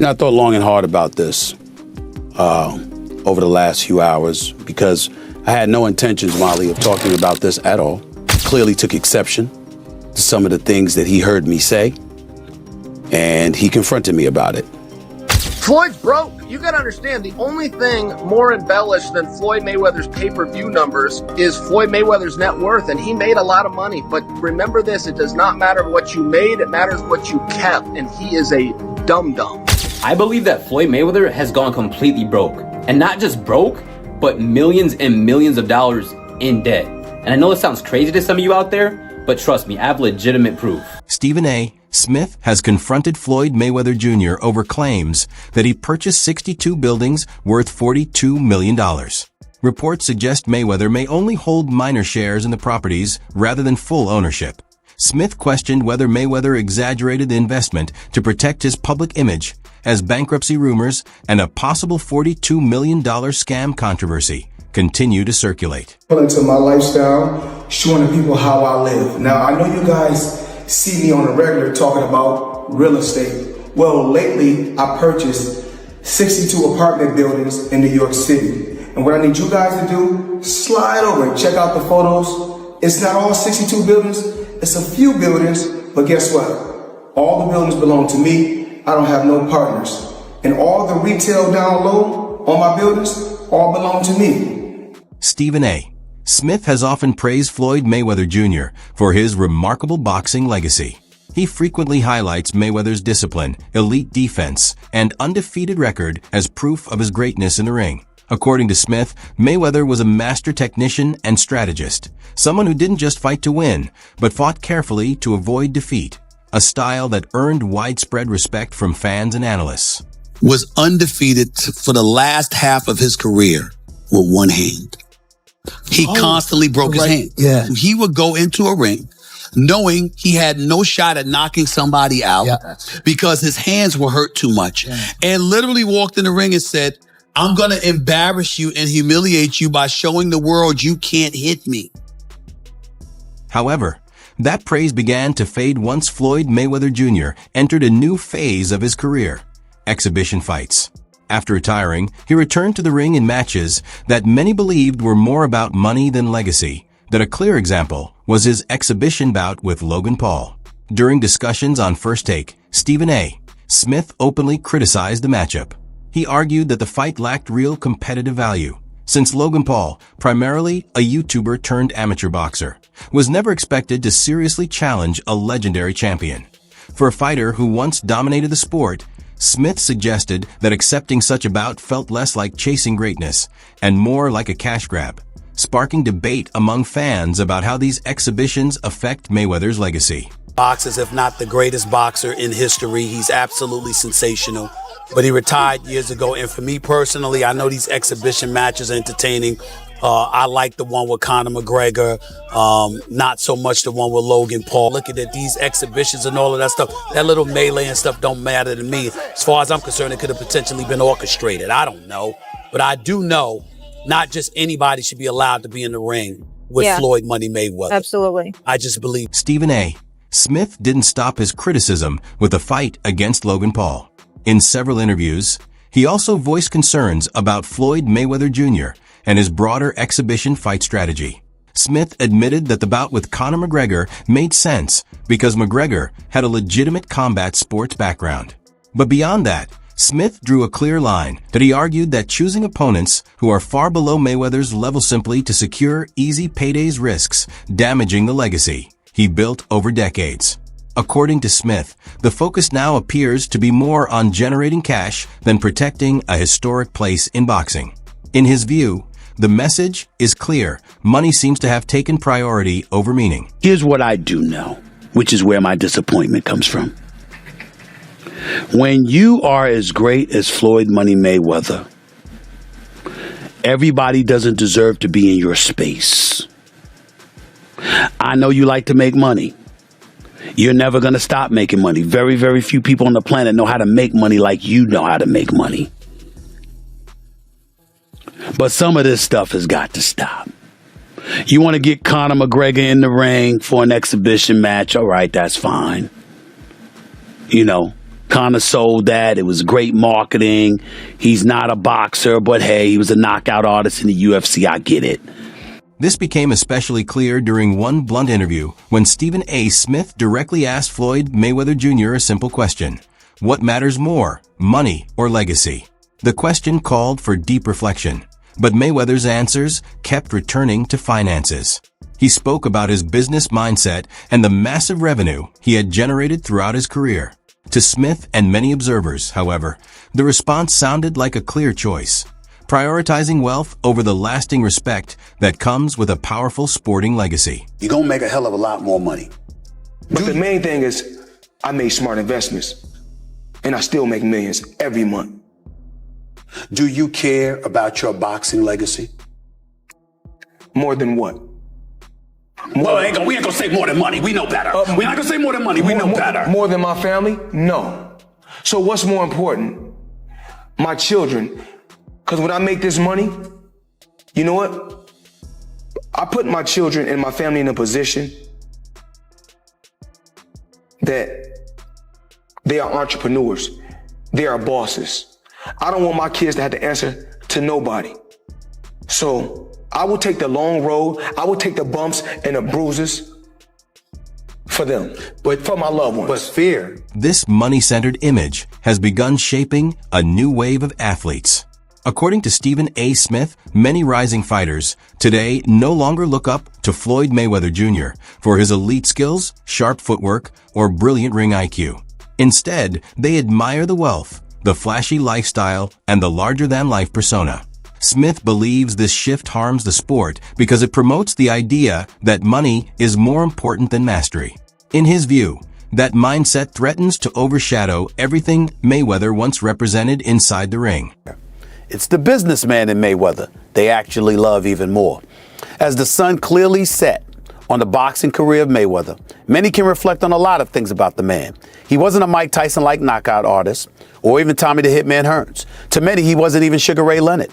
I thought long and hard about this over the last few hours because I had no intentions, Molly, of talking about this at all. Clearly took exception to some of the things that he heard me say, and he confronted me about it. Floyd's broke. You got to understand, the only thing more embellished than Floyd Mayweather's pay-per-view numbers is Floyd Mayweather's net worth, and he made a lot of money. But remember this, it does not matter what you made, it matters what you kept, and he is a dum-dum. I believe that Floyd Mayweather has gone completely broke. And not just broke, but millions and millions of dollars in debt. And I know it sounds crazy to some of you out there, but trust me, I have legitimate proof. Stephen A. Smith has confronted Floyd Mayweather Jr. over claims that he purchased 62 buildings worth $42 million. Reports suggest Mayweather may only hold minor shares in the properties rather than full ownership. Smith questioned whether Mayweather exaggerated the investment to protect his public image, as bankruptcy rumors and a possible $42 million scam controversy continue to circulate. Into my lifestyle, showing the people how I live. Now, I know you guys see me on a regular talking about real estate. Well, lately, I purchased 62 apartment buildings in New York City. And what I need you guys to do, slide over and check out the photos. It's not all 62 buildings, it's a few buildings, but guess what? All the buildings belong to me. I don't have no partners. And all the retail down low on my buildings all belong to me. Stephen A. Smith has often praised Floyd Mayweather Jr. for his remarkable boxing legacy. He frequently highlights Mayweather's discipline, elite defense, and undefeated record as proof of his greatness in the ring. According to Smith, Mayweather was a master technician and strategist, someone who didn't just fight to win, but fought carefully to avoid defeat, a style that earned widespread respect from fans and analysts. Was undefeated for the last half of his career with one hand. He constantly broke his hand. Yeah. He would go into a ring knowing he had no shot at knocking somebody out because his hands were hurt too much. And literally walked in the ring and said, I'm going to embarrass you and humiliate you by showing the world you can't hit me. However, that praise began to fade once Floyd Mayweather Jr. entered a new phase of his career, exhibition fights. After retiring, he returned to the ring in matches that many believed were more about money than legacy. That a clear example was his exhibition bout with Logan Paul. During discussions on First Take, Stephen A. Smith openly criticized the matchup. He argued that the fight lacked real competitive value, since Logan Paul, primarily a YouTuber turned amateur boxer, was never expected to seriously challenge a legendary champion. For a fighter who once dominated the sport, Smith suggested that accepting such a bout felt less like chasing greatness and more like a cash grab, sparking debate among fans about how these exhibitions affect Mayweather's legacy. Boxers, if not the greatest boxer in history. He's absolutely sensational. But he retired years ago, and for me personally, I know these exhibition matches are entertaining. I like the one with Conor McGregor, not so much the one with Logan Paul. Looking at these exhibitions and all of that stuff, that little melee and stuff don't matter to me. As far as I'm concerned, it could have potentially been orchestrated. I don't know. But I do know not just anybody should be allowed to be in the ring with Floyd Money Mayweather. Absolutely. I just believe. Stephen A. Smith didn't stop his criticism with the fight against Logan Paul. In several interviews, he also voiced concerns about Floyd Mayweather Jr. and his broader exhibition fight strategy. Smith admitted that the bout with Conor McGregor made sense because McGregor had a legitimate combat sports background. But beyond that, Smith drew a clear line that he argued that choosing opponents who are far below Mayweather's level simply to secure easy paydays risks damaging the legacy he built over decades. According to Smith, the focus now appears to be more on generating cash than protecting a historic place in boxing. In his view, the message is clear. Money seems to have taken priority over meaning. Here's what I do know, which is where my disappointment comes from. When you are as great as Floyd Money Mayweather, everybody doesn't deserve to be in your space. I know you like to make money. You're never going to stop making money. Very, very few people on the planet know how to make money like you know how to make money. But some of this stuff has got to stop. You want to get Conor McGregor in the ring for an exhibition match? All right, that's fine. You know, kind of sold that. It was great marketing. He's not a boxer, but hey, he was a knockout artist in the UFC. I get it. This became especially clear during one blunt interview when Stephen A. Smith directly asked Floyd Mayweather Jr. a simple question. What matters more, money or legacy? The question called for deep reflection, but Mayweather's answers kept returning to finances. He spoke about his business mindset and the massive revenue he had generated throughout his career. To Smith and many observers, however, the response sounded like a clear choice, prioritizing wealth over the lasting respect that comes with a powerful sporting legacy. You're going to make a hell of a lot more money. But the main thing is I made smart investments, and I still make millions every month. Do you care about your boxing legacy? More than what? Well, we ain't gonna say more than money. We know better. We're not gonna say more than money. We know better. More than my family? No. So what's more important? My children. Because when I make this money, you know what? I put my children and my family in a position that they are entrepreneurs. They are bosses. I don't want my kids to have to answer to nobody. So I will take the long road. I will take the bumps and the bruises for them, but for my loved ones. But fear. This money-centered image has begun shaping a new wave of athletes. According to Stephen A. Smith, many rising fighters today no longer look up to Floyd Mayweather Jr. for his elite skills, sharp footwork, or brilliant ring IQ. Instead, they admire the wealth, the flashy lifestyle, and the larger-than-life persona. Smith believes this shift harms the sport because it promotes the idea that money is more important than mastery. In his view, that mindset threatens to overshadow everything Mayweather once represented inside the ring. It's the businessman in Mayweather they actually love even more. As the sun clearly set on the boxing career of Mayweather, many can reflect on a lot of things about the man. He wasn't a Mike Tyson-like knockout artist, or even Tommy the Hitman Hearns. To many, he wasn't even Sugar Ray Leonard.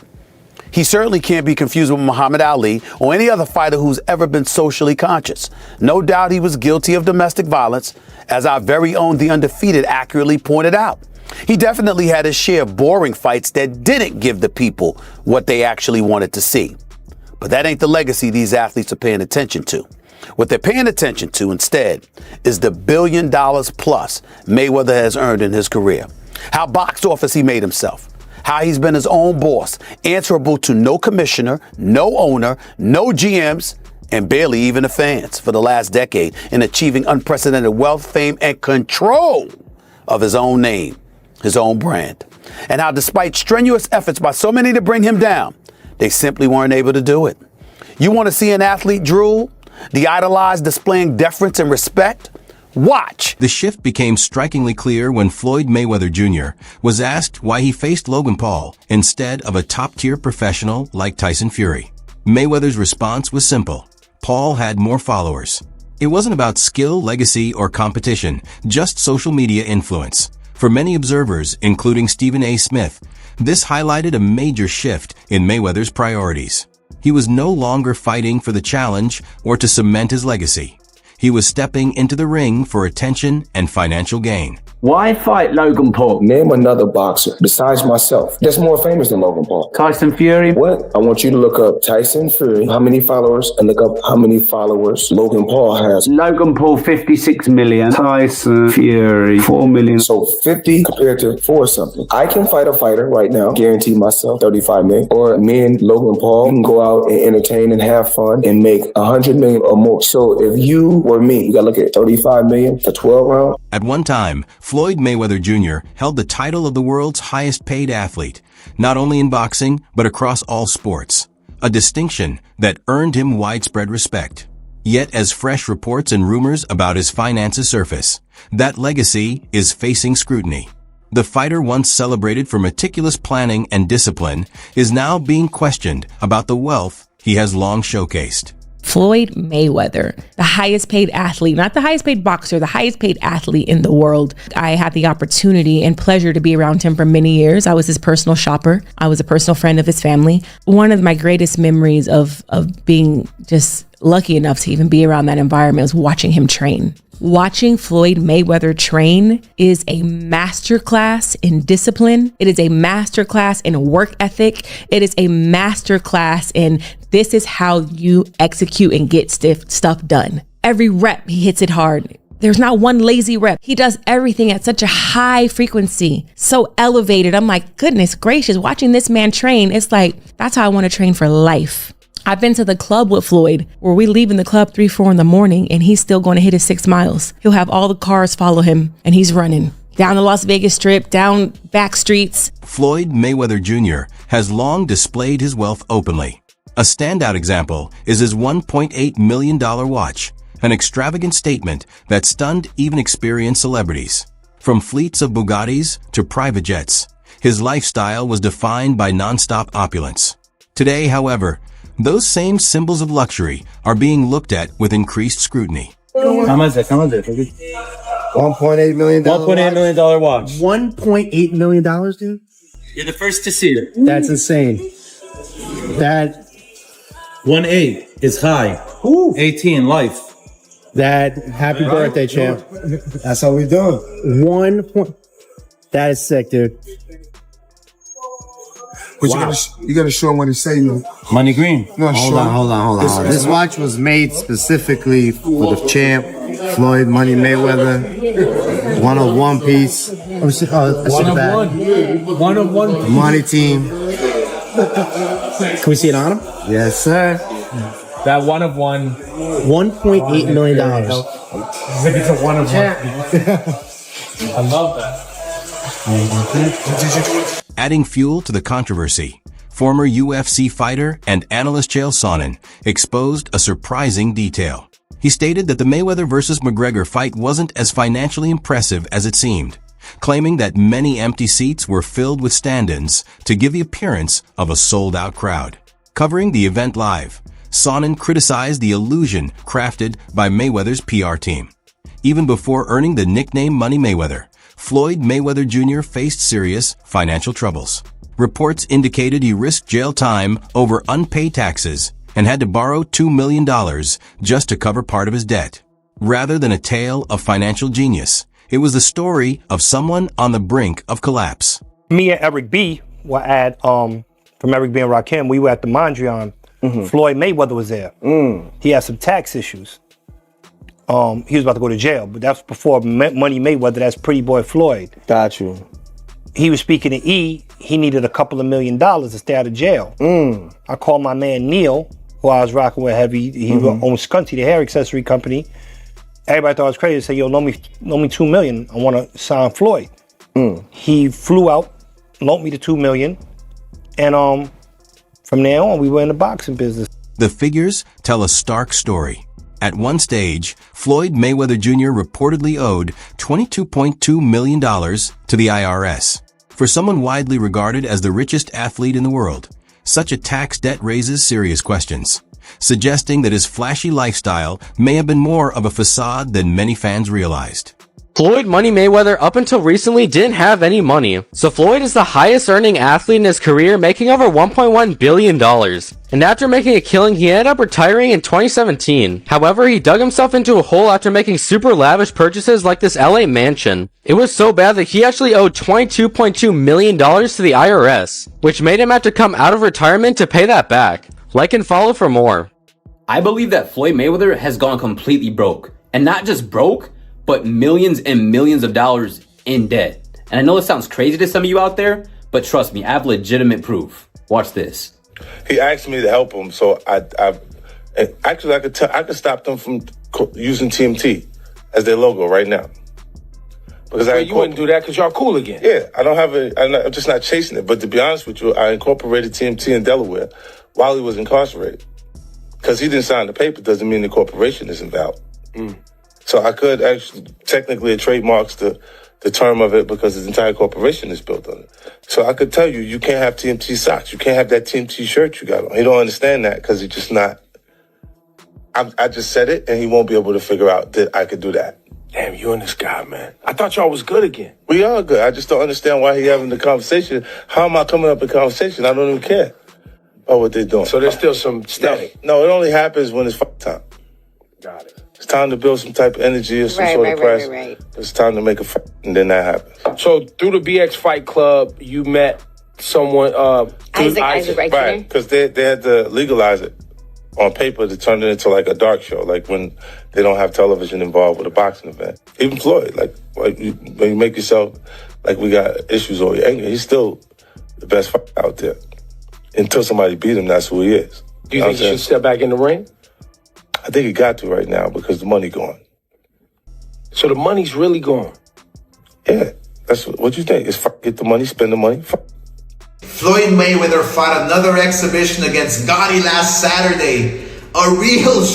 He certainly can't be confused with Muhammad Ali or any other fighter who's ever been socially conscious. No doubt he was guilty of domestic violence, as our very own The Undefeated accurately pointed out. He definitely had his share of boring fights that didn't give the people what they actually wanted to see. But that ain't the legacy these athletes are paying attention to. What they're paying attention to instead is the $1 billion plus Mayweather has earned in his career. How box office he made himself. How he's been his own boss, answerable to no commissioner, no owner, no GMs, and barely even the fans for the last decade in achieving unprecedented wealth, fame, and control of his own name, his own brand. And how despite strenuous efforts by so many to bring him down, they simply weren't able to do it. You want to see an athlete drool? The idolized displaying deference and respect? Watch! The shift became strikingly clear when Floyd Mayweather Jr. was asked why he faced Logan Paul instead of a top-tier professional like Tyson Fury. Mayweather's response was simple. Paul had more followers. It wasn't about skill, legacy, or competition, just social media influence. For many observers, including Stephen A. Smith, this highlighted a major shift in Mayweather's priorities. He was no longer fighting for the challenge or to cement his legacy. He was stepping into the ring for attention and financial gain. Why fight Logan Paul? Name another boxer besides myself that's more famous than Logan Paul. Tyson Fury? What? I want you to look up Tyson Fury, how many followers, and look up how many followers Logan Paul has. Logan Paul, 56 million. Tyson Fury, 4 million. So 50 compared to 4 something. I can fight a fighter right now, guarantee myself 35 million. Or me and Logan Paul can go out and entertain and have fun and make 100 million or more. So if you were me, you gotta look at 35 million for 12 rounds. At one time, Floyd Mayweather Jr. held the title of the world's highest-paid athlete, not only in boxing, but across all sports, a distinction that earned him widespread respect. Yet as fresh reports and rumors about his finances surface, that legacy is facing scrutiny. The fighter once celebrated for meticulous planning and discipline is now being questioned about the wealth he has long showcased. Floyd Mayweather, the highest paid athlete, not the highest paid boxer, the highest paid athlete in the world. I had the opportunity and pleasure to be around him for many years. I was his personal shopper. I was a personal friend of his family. One of my greatest memories of being just lucky enough to even be around that environment was watching him train. Watching Floyd Mayweather train is a masterclass in discipline. It is a masterclass in work ethic. It is a masterclass in this is how you execute and get stuff done. Every rep, he hits it hard. There's not one lazy rep. He does everything at such a high frequency, so elevated. I'm like, goodness gracious, watching this man train, it's like, that's how I want to train for life. I've been to the club with Floyd where we leave in the club 3-4 in the morning and he's still going to hit his 6 miles. He'll have all the cars follow him and he's running down the Las Vegas Strip, down back streets. Floyd Mayweather Jr. has long displayed his wealth openly. A standout example is his $1.8 million watch, an extravagant statement that stunned even experienced celebrities. From fleets of Bugattis to private jets, his lifestyle was defined by nonstop opulence. Today, however, those same symbols of luxury are being looked at with increased scrutiny. How much is it? $1.8 million. $1.8 million watch. $1.8 million, dude? You're the first to see it. That's insane. That 1.8 is high. 18 life. happy birthday, champ. That's how we doing. That is sick, dude. But you gotta show him what he's saying. Money green. No, Hold on. This watch was made specifically for the champ, Floyd Money Mayweather. 101 piece. One of one. Money team. Can we see it on him? Yes, sir. That one of one. $1.8 million. I think it's a one of one. I love that. Adding fuel to the controversy, former UFC fighter and analyst Chael Sonnen exposed a surprising detail. He stated that the Mayweather vs. McGregor fight wasn't as financially impressive as it seemed, claiming that many empty seats were filled with stand-ins to give the appearance of a sold-out crowd. Covering the event live, Sonnen criticized the illusion crafted by Mayweather's PR team. Even before earning the nickname Money Mayweather, Floyd Mayweather Jr. faced serious financial troubles. Reports indicated he risked jail time over unpaid taxes and had to borrow $2 million just to cover part of his debt. Rather than a tale of financial genius, it was the story of someone on the brink of collapse. Me and Eric B. were at, from Eric B. and Rakim, we were at the Mondrian. Floyd Mayweather was there. He had some tax issues. He was about to go to jail, but that's before Money Mayweather, that's Pretty Boy Floyd. Got you. He was speaking to E. He needed a couple of $1 million to stay out of jail. I called my man Neil, who I was rocking with heavy. He owns Scunty, the hair accessory company. Everybody thought I was crazy. They said, yo, loan me $2 million. I want to sign Floyd. He flew out, loaned me the $2 million. And from there on, we were in the boxing business. The figures tell a stark story. At one stage, Floyd Mayweather Jr. reportedly owed $22.2 million to the IRS. For someone widely regarded as the richest athlete in the world, such a tax debt raises serious questions, suggesting that his flashy lifestyle may have been more of a facade than many fans realized. Floyd Money Mayweather up until recently didn't have any money, so Floyd is the highest earning athlete in his career, making over $1.1 billion. And after making a killing, he ended up retiring in 2017. However, he dug himself into a hole after making super lavish purchases like this LA mansion. It was so bad that he actually owed $22.2 million to the IRS, which made him have to come out of retirement to pay that back. Like and follow for more. I believe that Floyd Mayweather has gone completely broke. And not just broke, but millions and millions of dollars in debt. And I know it sounds crazy to some of you out there, but trust me, I have legitimate proof. Watch this. He asked me to help him, so I could stop them from using TMT as their logo right now. Because you wouldn't do that because y'all cool again. Yeah, I'm just not chasing it. But to be honest with you, I incorporated TMT in Delaware while he was incarcerated. Because he didn't sign the paper doesn't mean the corporation is invalid. So I could actually, technically, it trademarks the term of it because his entire corporation is built on it. So I could tell you, you can't have TMT socks. You can't have that TMT shirt you got on. He don't understand that because he's just not. I just said it, and he won't be able to figure out that I could do that. Damn, you and this guy, man. I thought y'all was good again. We are good. I just don't understand why he having the conversation. How am I coming up in conversation? I don't even care about what they're doing. So there's still some static. No, it only happens when it's fight time. Got it. It's time to build some type of energy or some sort of press. It's time to make a fight, and then that happens. So through the BX Fight Club, you met someone, Isaac, right? Because they had to legalize it on paper to turn it into like a dark show, like when they don't have television involved with a boxing event. Even Floyd, when you make yourself like we got issues or you're angry, he's still the best fighter out there. Until somebody beat him, that's who he is. Do you think he should step back in the ring? I think he got to right now because the money gone. So the money's really gone? Yeah, that's what you think. It's get the money, spend the money. Floyd Mayweather fought another exhibition against Gotti last Saturday. A real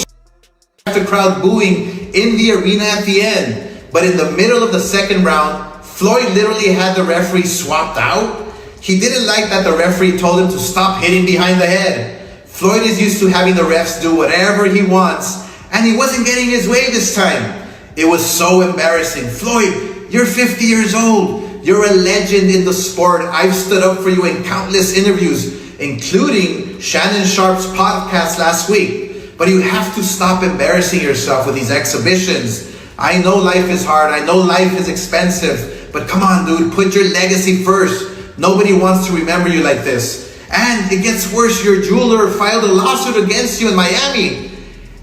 the crowd booing in the arena at the end. But in the middle of the second round, Floyd literally had the referee swapped out. He didn't like that the referee told him to stop hitting behind the head. Floyd is used to having the refs do whatever he wants, and he wasn't getting his way this time. It was so embarrassing. Floyd, you're 50 years old. You're a legend in the sport. I've stood up for you in countless interviews, including Shannon Sharp's podcast last week. But you have to stop embarrassing yourself with these exhibitions. I know life is hard. I know life is expensive. But come on, dude, put your legacy first. Nobody wants to remember you like this. And it gets worse. Your jeweler filed a lawsuit against you in Miami.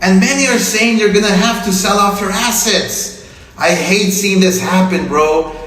And many are saying you're going to have to sell off your assets. I hate seeing this happen, bro.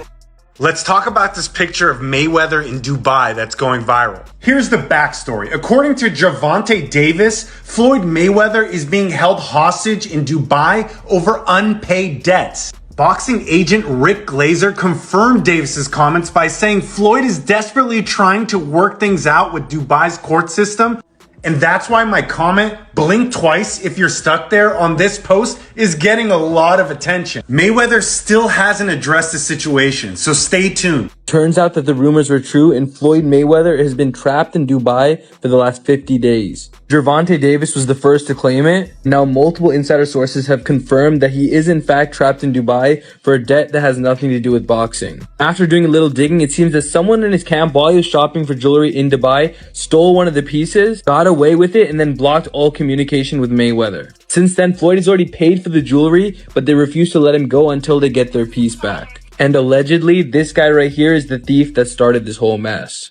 Let's talk about this picture of Mayweather in Dubai that's going viral. Here's the backstory. According to Gervonta Davis, Floyd Mayweather is being held hostage in Dubai over unpaid debts. Boxing agent Rick Glazer confirmed Davis's comments by saying Floyd is desperately trying to work things out with Dubai's court system. And that's why my comment, blink twice if you're stuck there, on this post is getting a lot of attention. Mayweather still hasn't addressed the situation, so stay tuned. Turns out that the rumors were true and Floyd Mayweather has been trapped in Dubai for the last 50 days. Gervonta Davis was the first to claim it. Now multiple insider sources have confirmed that he is in fact trapped in Dubai for a debt that has nothing to do with boxing. After doing a little digging, it seems that someone in his camp while he was shopping for jewelry in Dubai stole one of the pieces, got away with it, and then blocked all communication with Mayweather. Since then, Floyd has already paid for the jewelry, but they refuse to let him go until they get their piece back. And allegedly, this guy right here is the thief that started this whole mess.